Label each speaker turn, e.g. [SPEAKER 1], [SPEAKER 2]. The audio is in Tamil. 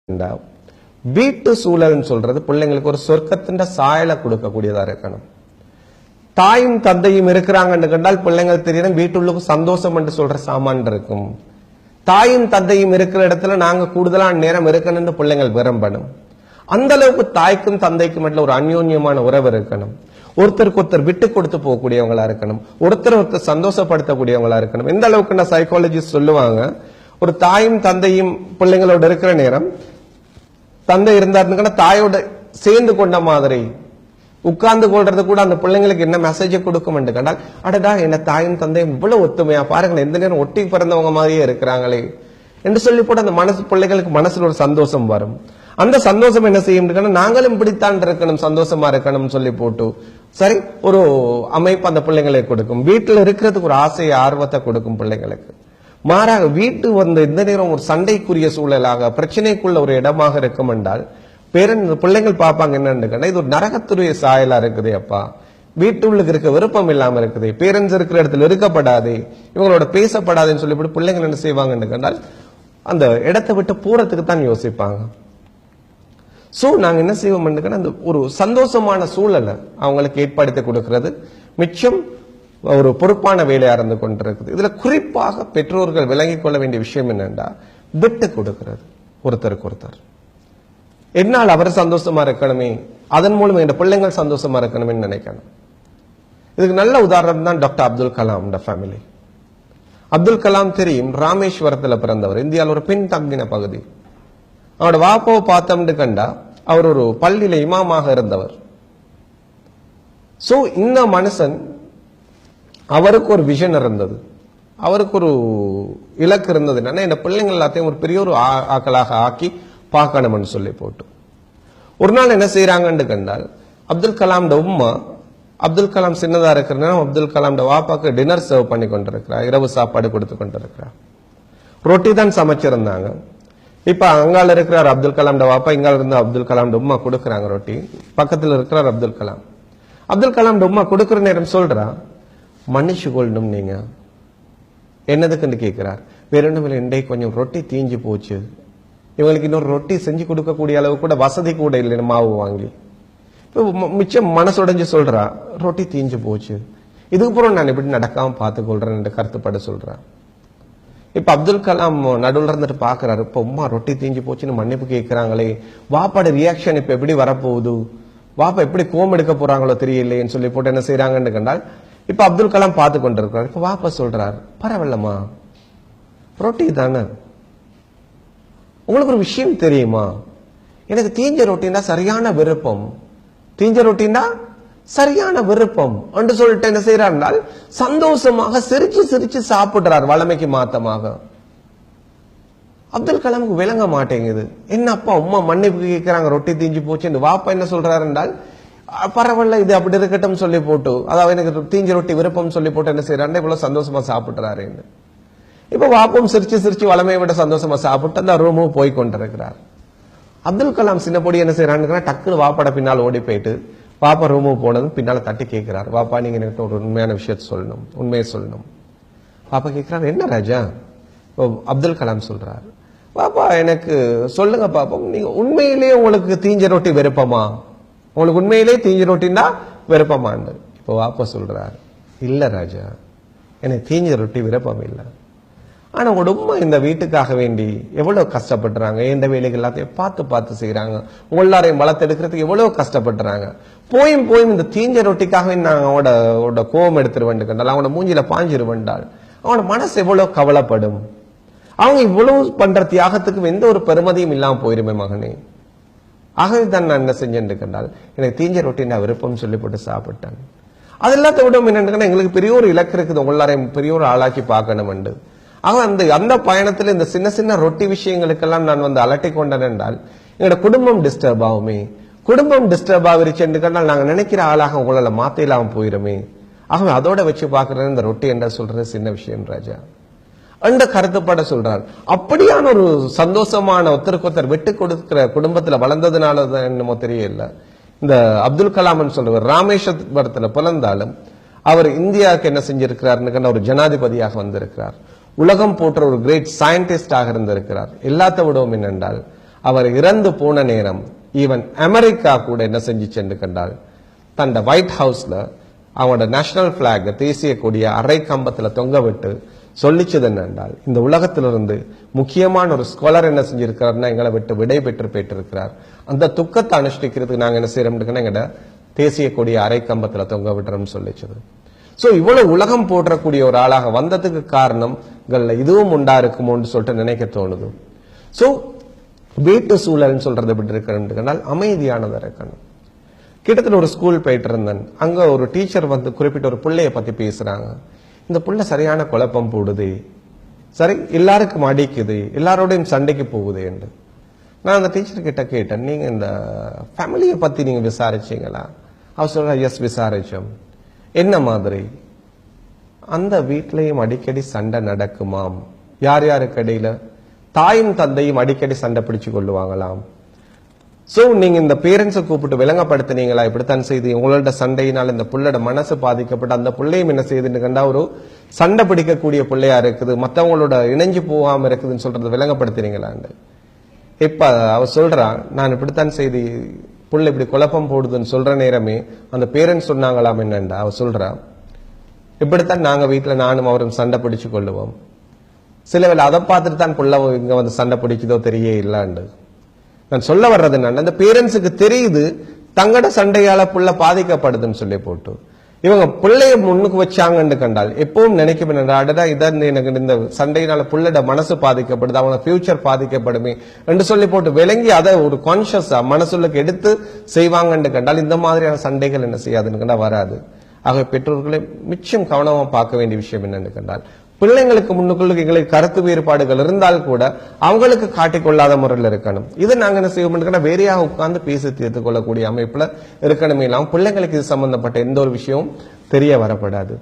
[SPEAKER 1] வீட்டு சூழல் சொல்றது பிள்ளைங்களுக்கு ஒரு சொர்க்கத்தின் சாயலை கொடுக்கக்கூடியதா இருக்கணும். தாயும் தந்தையும் இருக்கிறாங்கன்னு கண்டால் பிள்ளைங்கள் தெரியணும் வீட்டுள்ளுக்கு சந்தோஷம் என்று சொல்ற சாமான் இருக்கும். தாயும் தந்தையும் இருக்கிற இடத்துல நாங்க கூடுதலான நேரம் இருக்கணும்னு பிள்ளைங்கள் விரும்பணும். அந்த அளவுக்கு தாய்க்கும் தந்தைக்கும் மட்டும் ஒரு அந்யோன்யமான உறவு இருக்கணும். ஒருத்தருக்கு ஒருத்தர் விட்டு கொடுத்து போகக்கூடியவங்களா இருக்கணும். ஒருத்தர் சந்தோஷப்படுத்தக்கூடியவங்களா இருக்கணும். எந்த அளவுக்கு சைக்காலஜிஸ்ட் சொல்லுவாங்க, ஒரு தாயும் தந்தையும் பிள்ளைங்களோட இருக்கிற நேரம் தந்தை இருந்தாருன்னு தாயோட சேர்ந்து கொண்ட மாதிரி உட்கார்ந்து கொள்றது கூட அந்த பிள்ளைங்களுக்கு என்ன மெசேஜ் கொடுக்கும் கண்டால், அடடா என்ன தாயும் தந்தையும் இவ்வளவு ஒத்துமையா பாருங்களேன், எந்த நேரம் ஒட்டி பிறந்தவங்க மாதிரியே இருக்கிறாங்களே என்று சொல்லி போட்டு அந்த மனசு பிள்ளைகளுக்கு மனசுல ஒரு சந்தோஷம் வரும். அந்த சந்தோஷம் என்ன செய்யும், நாங்களும் இப்படித்தான் இருக்கணும், சந்தோஷமா இருக்கணும் சொல்லி போட்டு சரி ஒரு அமைப்பு அந்த பிள்ளைங்களுக்கு கொடுக்கும். வீட்டுல இருக்கிறதுக்கு ஒரு ஆசையை ஆர்வத்தை கொடுக்கும் பிள்ளைங்களுக்கு. மாறாக வீட்டு இந்த நேரம் ஒரு சண்டைக்குரிய சூழலாக பிரச்சனைக்குள்ள ஒரு இடமாக இருக்கும் என்றால் பிள்ளைங்கள் பார்ப்பாங்க என்னன்னு, இது ஒரு நரகத்துடைய சாயலா இருக்குது, அப்பா வீட்டுள்ளுக்கு இருக்க விருப்பம் இல்லாம இருக்குது, பேரண்ட்ஸ் இருக்கிற இடத்துல இருக்கப்படாது, இவங்களோட பேசப்படாதுன்னு சொல்லிவிட்டு பிள்ளைங்கள் என்ன செய்வாங்கன்னு கண்டால் அந்த இடத்தை விட்டு போறதுக்கு தான் யோசிப்பாங்க. சோ நாங்க என்ன செய்வோம் அந்த ஒரு சந்தோஷமான சூழலை அவங்களுக்கு ஏற்படுத்தி கொடுக்கிறது மிச்சம் ஒரு பொறுப்பான வேலையா இருந்து கொண்டிருக்குது. இதுல குறிப்பாக பெற்றோர்கள் விளங்கிக் கொள்ள வேண்டிய விஷயம் என்னன்னா, விட்டு கொடுக்கிறது ஒருத்தருக்கு ஒருத்தர். என்னால் அவர் சந்தோஷமா இருக்கணுமே, அதன் மூலம் என் பிள்ளைங்கள் சந்தோஷமா இருக்கணுமே நினைக்கணும். இதுக்கு நல்ல உதாரணம் தான் டாக்டர் அப்துல் கலாம் ஃபேமிலி. அப்துல் கலாம் தெரியும், ராமேஸ்வரத்துல பிறந்தவர், இந்தியாவில் ஒரு பின் தங்கின பகுதி. அவரோட வாப்பாவை பார்த்தோம்னு கண்டா அவர் ஒரு பள்ளியில இமாமாக இருந்தவர். சோ இந்த மனுஷன் அவருக்கு ஒரு விஷன் இருந்தது, அவருக்கு ஒரு இலக்கு இருந்தது, என்னன்னா இந்த பிள்ளைங்கள் எல்லாத்தையும் ஒரு பெரிய ஒரு ஆக்களாக ஆக்கி பார்க்கணும்னு சொல்லி போட்டு ஒரு நாள் என்ன செய்யறாங்கன்னு கண்டால், அப்துல் கலாம் உம்மா, அப்துல் கலாம் சின்னதா இருக்கிற அப்துல் கலாம் வாப்பாக்கு டின்னர் சர்வ் பண்ணி கொண்டிருக்கிறார், இரவு சாப்பாடு கொடுத்து கொண்டிருக்கிறார். ரொட்டி தான் சமைச்சிருந்தாங்க. இப்ப அங்கால இருக்கிறார் அப்துல் கலாம் வாப்பா, இங்கால இருந்து அப்துல் கலாம் உம்மா கொடுக்கறாங்க ரொட்டி. பக்கத்துல இருக்கிறார் அப்துல் கலாம். அப்துல் கலாம் உம்மா கொடுக்கிற நேரம் சொல்றா, மன்னிச்சு கொள்ளணும் நீங்க, என்னதுக்குன்னு கேட்கிறார். வேற ஒன்றும் இல்லை, இன்றைக்கு கொஞ்சம் ரொட்டி தீஞ்சு போச்சு, இவங்களுக்கு இன்னொரு ரொட்டி செஞ்சு கொடுக்கக்கூடிய அளவு கூட வசதி கூட இல்லை மாவு வாங்கி. மிச்சம் மனசுடைஞ்சு சொல்றா, ரொட்டி தீஞ்சு போச்சு, இதுக்கப்புறம் நான் எப்படி நடக்காம பார்த்துக்கொள்றேன் என்று கருத்துப்பட சொல்றேன். இப்ப அப்துல் கலாம் நடுவில் இருந்துட்டு பாக்குறாரு, இப்ப உமா ரொட்டி தீஞ்சு போச்சுன்னு மன்னிப்பு கேட்கிறாங்களே, வாப்பாட ரியாக்ஷன் இப்ப எப்படி வரப்போகுது, வாப்பா எப்படி கோம் எடுக்க போறாங்களோ தெரியலையேன்னு சொல்லி போட்டு என்ன செய்யறாங்கன்னு கண்டால், இப்ப அப்துல் கலாம் பார்த்து கொண்டிருக்கிறார். இப்ப வாப்பா சொல்றாரு, பரவாயில்லம்மா ரொட்டி தானே, உங்களுக்கு ஒரு விஷயம் தெரியுமா, எனக்கு தீஞ்ச ரொட்டின்னா சரியான விருப்பம், தீஞ்ச ரொட்டின்னா சரியான விருப்பம் என்று சொல்லிட்டு என்ன செய்யறார், சந்தோஷமாக சிரிச்சு சிரிச்சு சாப்பிடுறார் வளமைக்கு மாத்தமாக. அப்துல் கலாமுக்கு விளங்க மாட்டேங்குது, என்ன அப்பா அம்மா மன்னிப்பு கேட்கிறாங்க ரொட்டி தீஞ்சு போச்சு, வாப்பா என்ன சொல்றாரு என்றால், பரவாயில்ல இது அப்படி இருக்கட்டும் சொல்லி போட்டு, அதாவது எனக்கு தீஞ்ச ரொட்டி விருப்பம் சொல்லி போட்டு என்ன செய்யறாரு, இவ்வளவு சந்தோஷமா சாப்பிடுறாரு. இப்ப வாப்பும் சிரிச்சு சிரிச்சு வளமையை விட சந்தோஷமா சாப்பிட்டு அந்த ரூமும் போய் கொண்டிருக்கிறார். அப்துல் கலாம் சின்ன பொடி என்ன செய்யறான்னு டக்குனு வாப்பாட பின்னால் ஓடி போயிட்டு பாப்பா ரூமுக்கு போனதும் பின்னால தட்டி கேட்கிறார், பாப்பா நீங்க எனக்கு ஒரு உண்மையான விஷயத்த சொல்லணும், உண்மையை சொல்லணும். பாப்பா கேட்கிறார், என்ன ராஜா. அப்துல் கலாம் சொல்றாரு, பாப்பா எனக்கு சொல்லுங்க பாப்பா, நீங்க உண்மையிலேயே உங்களுக்கு தீஞ்ச ரொட்டி விருப்பமா, உங்களுக்கு உண்மையிலேயே தீஞ்ச ரொட்டின்னா விருப்பமான்னு. இப்போ பாப்பா சொல்றாரு, இல்ல ராஜா எனக்கு தீஞ்ச ரொட்டி விருப்பம் இல்லை, ஆனா உங்களோட உண்மை இந்த வீட்டுக்காக வேண்டி எவ்வளவு கஷ்டப்படுறாங்க, எந்த வேலைகள் எல்லாத்தையும் பார்த்து பார்த்து செய்யறாங்க, உள்ளாரையும் வளர்த்தெடுக்கிறதுக்கு எவ்வளவு கஷ்டப்படுறாங்க, போயும் போயும் இந்த தீஞ்ச ரொட்டிக்காக நான் அவனோட கோபம் எடுத்துருவேன், அவனோட மூஞ்சில பாஞ்சிருவென்றால் அவனோட மனசு எவ்வளவு கவலைப்படும், அவங்க இவ்வளவு பண்ற தியாகத்துக்கு எந்த ஒரு பெருமதியும் இல்லாம போயிருமே மகனே. ஆகவே தான் நான் என்ன செஞ்சேன்னு கண்டால், எனக்கு தீஞ்ச ரொட்டி நான் விருப்பம் சொல்லி போட்டு சாப்பிட்டேன். அது எல்லாத்த விட என்னன்னு எங்களுக்கு பெரிய ஒரு இலக்கு இருக்குது, உள்ளாரையும் பெரிய ஒரு ஆளாக்கி பார்க்கணும். ஆக அந்த பயணத்துல இந்த சின்ன சின்ன ரொட்டி விஷயங்களுக்கெல்லாம் நான் அலட்டி கொண்டேன் என்றால் எங்களோட குடும்பம் டிஸ்டர்ப் ஆகுமே, குடும்பம் டிஸ்டர்ப் ஆகிருச்சு நாங்க நினைக்கிற ஆளாக உங்களால மாத்த இல்லாம போயிருமே. ஆகவே அதோட வச்சு பாக்குறது இந்த ரொட்டி என்ற சொல்றது சின்ன விஷயம் ராஜா அந்த கருத்துப்பட சொல்றார். அப்படியான ஒரு சந்தோஷமான ஒருத்தருக்கு ஒருத்தர் விட்டு கொடுக்கிற குடும்பத்துல வளர்ந்ததுனால என்னமோ தெரியல, இந்த அப்துல் கலாம் சொல்றவர் ராமேஸ்வரத்துல பிறந்தாலும் அவர் இந்தியாவுக்கு என்ன செஞ்சிருக்கிறார், ஒரு ஜனாதிபதியாக வந்திருக்கிறார், உலகம் போன்ற ஒரு கிரேட் சயின்டிஸ்டாக இருந்திருக்கிறார். எல்லாத்த விடவும் என்னென்றால் அவர் இறந்து போன நேரம் ஈவன் அமெரிக்கா கூட என்ன செஞ்சுச்சு கண்டால் தண்ட ஒயிட் ஹவுஸ்ல அவங்களோட நேஷனல் பிளாக் தேசிய கொடிய அரை கம்பத்துல தொங்க விட்டு சொல்லிச்சது என்னென்றால் இந்த உலகத்திலிருந்து முக்கியமான ஒரு ஸ்காலர் என்ன செஞ்சிருக்காருன்னா எங்களை விட்டு விடை பெற்று போயிட்டிருக்கிறார். அந்த துக்கத்தை அனுஷ்டிக்கிறதுக்கு நாங்க என்ன செய்யறோம்னு எங்கட தேசிய கொடிய அரை கம்பத்துல தொங்க விடுறோம்னு சொல்லிச்சது. சோ இவ்வளவு உலகம் போற்றக்கூடிய ஒரு ஆளாக வந்ததுக்கு காரணம்கள்ல இதுவும் உண்டா இருக்குமோன்னு சொல்லிட்டு நினைக்க தோணுது. சோ வீட்டு சூழல்னு சொல்றது எப்படி இருக்கணும்னால் அமைதியானதா இருக்கணும். கிட்டத்தட்ட ஒரு ஸ்கூல் போயிட்டு இருந்தேன். அங்க ஒரு டீச்சர் வந்து குறிப்பிட்ட ஒரு பிள்ளைய பத்தி பேசுறாங்க. இந்த புள்ள சரியான குழப்பம் போடுது, சரி எல்லாருக்கும் அடிக்குது, எல்லாரோடையும் சண்டைக்கு போகுது என்று நான் அந்த டீச்சர் கிட்ட கேட்டேன், நீங்க இந்த ஃபேமிலியை பத்தி நீங்க விசாரிச்சீங்களா? அவர் சொல்ற எஸ் விசாரிச்சோம். என்ன மாதிரி? அந்த வீட்லயும் அடிக்கடி சண்டை நடக்குமாம். யார் யாருக்கு இடையில? தாயும் தந்தையும் அடிக்கடி சண்டை பிடிச்சு கொள்ளுவாங்களாம். சோ நீங்க இந்த பேரண்ட்ஸை கூப்பிட்டு விளங்கப்படுத்தினீங்களா? இப்படித்தான் செய்து உங்களோட சண்டையினால் இந்த புள்ளோட மனசு பாதிக்கப்பட்டு அந்த பிள்ளையும் என்ன செய்யுதுன்னு கண்டா ஒரு சண்டை பிடிக்கக்கூடிய பிள்ளையா இருக்குது, மற்றவங்களோட இணைஞ்சு போகாம இருக்குதுன்னு சொல்றது விளங்கப்படுத்தினீங்களாண்டு. இப்ப அவ சொல்றான், நான் இப்படித்தான் செய்து புள்ள இப்படி குழப்பம் போடுதுன்னு சொல்ற நேரமே அந்த பேரண்ட்ஸ் சொன்னாங்களாம் என்னண்டா. அவ சொல்றான், இப்படித்தான் நாங்க வீட்டுல நானும் அவரும் சண்டை பிடிச்சு கொள்ளுவோம். சில வேளை அதை பார்த்துட்டு தான் புள்ள இங்க வந்து சண்டை பிடிக்குதோ தெரிய இல்லாண்டு. நான் சொல்ல வர்றது என்னன்னா, அந்த பேரண்ட்ஸுக்கு தெரியுது தங்கட சண்டையால புள்ள பாதிக்கப்படுதுன்னு சொல்லி போட்டு இவங்க பிள்ளைய முன்னுக்கு வச்சாங்கன்னு கண்டால் எப்பவும் நினைக்க அடடா இதான் எனக்கு இந்த சண்டையினால புள்ளட மனசு பாதிக்கப்படுது, அவங்க ஃபியூச்சர் பாதிக்கப்படுமே என்று சொல்லி போட்டு விளங்கி அதை ஒரு கான்சியஸா மனசுக்கு எடுத்து செய்வாங்கன்னு கண்டால் இந்த மாதிரியான சண்டைகள் என்ன செய்யாதுன்னு கண்டா வராது. ஆக பெற்றோர்களை மிச்சம் கவனமா பார்க்க வேண்டிய விஷயம் என்னன்னு கண்டால், பிள்ளைங்களுக்கு முன்னுக்குள்ள எங்களுக்கு கருத்து வேறுபாடுகள் இருந்தால் கூட அவங்களுக்கு காட்டிக்கொள்ளாத முறையில் இருக்கணும். இது நாங்க என்ன செய்வோம், வேறையாக உட்கார்ந்து பேசி தீர்த்து கொள்ளக்கூடிய அமைப்புல இருக்கணுமே இல்லாம பிள்ளைங்களுக்கு இது சம்பந்தப்பட்ட எந்த ஒரு விஷயமும் தெரிய வரப்படாது.